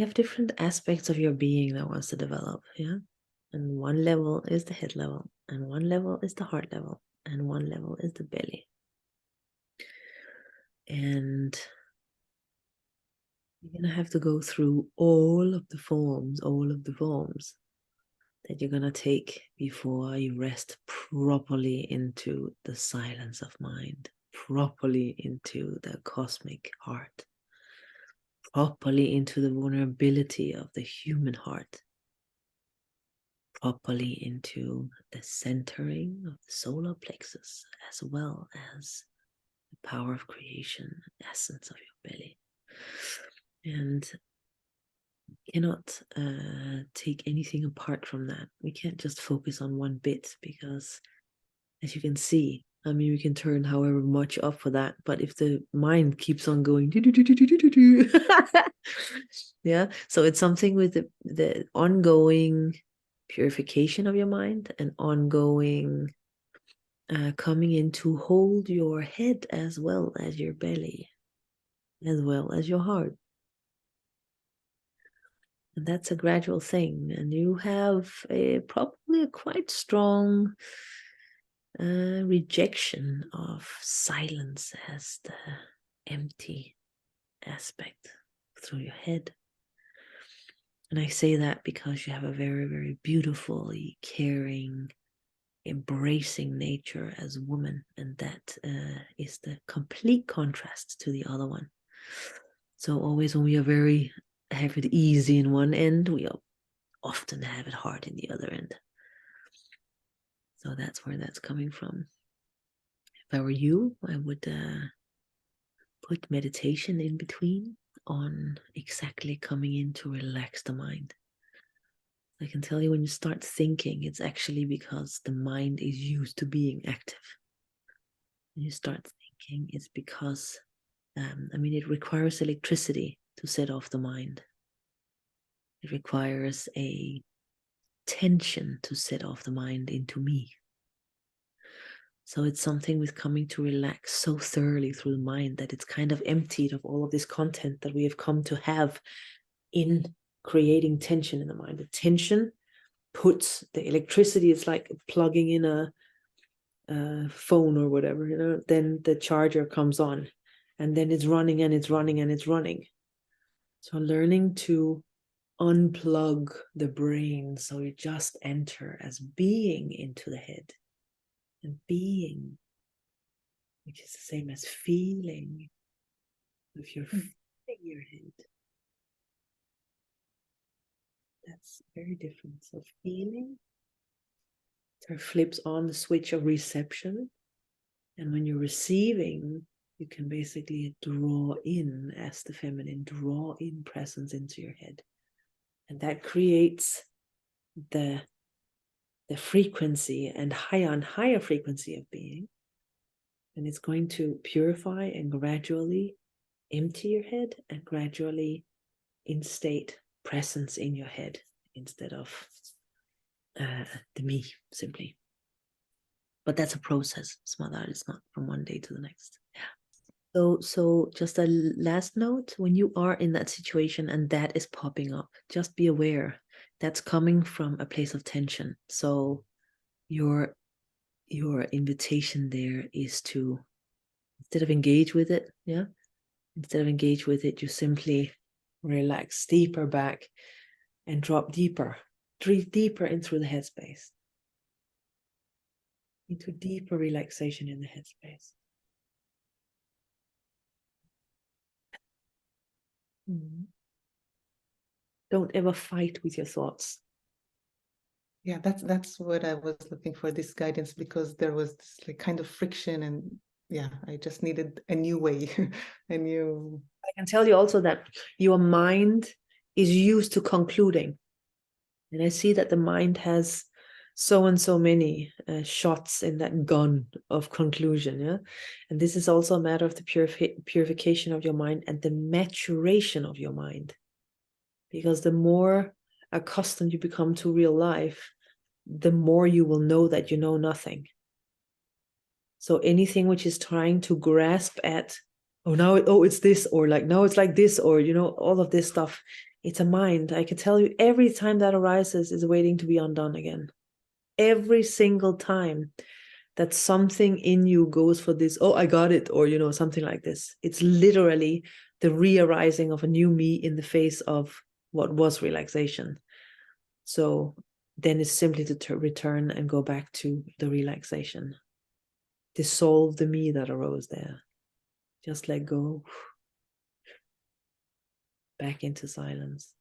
have different aspects of your being that wants to develop, yeah? And one level is the head level, and one level is the heart level, and one level is the belly. And you're going to have to go through all of the forms that you're going to take before you rest properly into the silence of mind, properly into the cosmic heart, properly into the vulnerability of the human heart, properly into the centering of the solar plexus, as well as the power of creation, essence of your belly. And cannot take anything apart from that. We can't just focus on one bit, because as you can see, I mean, we can turn however much up for that, but if the mind keeps on going yeah, so it's something with the ongoing purification of your mind and ongoing coming in to hold your head as well as your belly, as well as your heart. And that's a gradual thing. And you have probably a quite strong rejection of silence as the empty aspect through your head. And I say that because you have a very, very beautifully caring, embracing nature as a woman. And that is the complete contrast to the other one. So always when we are have it easy in one end, we often have it hard in the other end. So that's where that's coming from. If I were you, I would put meditation in between on exactly coming in to relax the mind. I can tell you, when you start thinking, it's actually because the mind is used to being active. When you start thinking, it's because, it requires electricity to set off the mind. It requires a tension to set off the mind into me. So it's something with coming to relax so thoroughly through the mind that it's kind of emptied of all of this content that we have come to have in creating tension in the mind. The tension puts the electricity, it's like plugging in a phone or whatever, then the charger comes on, and then it's running and it's running and it's running. So learning to unplug the brain, so you just enter as being into the head. And being, which is the same as feeling. If you're feeling your head, that's very different. So feeling, it flips on the switch of reception. And when you're receiving, you can basically draw in, as the feminine, draw in presence into your head. And that creates the frequency and higher frequency of being. And it's going to purify and gradually empty your head and gradually instate presence in your head instead of the me, simply. But that's a process, Smadar. It's not from one day to the next. Yeah. So just a last note, when you are in that situation and that is popping up, just be aware that's coming from a place of tension. So your invitation there is to, instead of engage with it, you simply relax deeper back and drop deeper in through the headspace, into deeper relaxation in the headspace. Don't ever fight with your thoughts. Yeah, that's what I was looking for, this guidance, because there was this like kind of friction, and yeah, I just needed a new way. I can tell you also that your mind is used to concluding, and I see that the mind has so and so many shots in that gun of conclusion. Yeah, and this is also a matter of the purification of your mind and the maturation of your mind, because the more accustomed you become to real life, the more you will know that you know nothing. So anything which is trying to grasp at, it's this, or like, no, it's like this, or all of this stuff It's a mind. I can tell you, every time that arises is waiting to be undone again. Every single time that something in you goes for this, oh, I got it, or, you know, something like this. It's literally the re-arising of a new me in the face of what was relaxation. So then it's simply to return and go back to the relaxation. Dissolve the me that arose there. Just let go. Back into silence.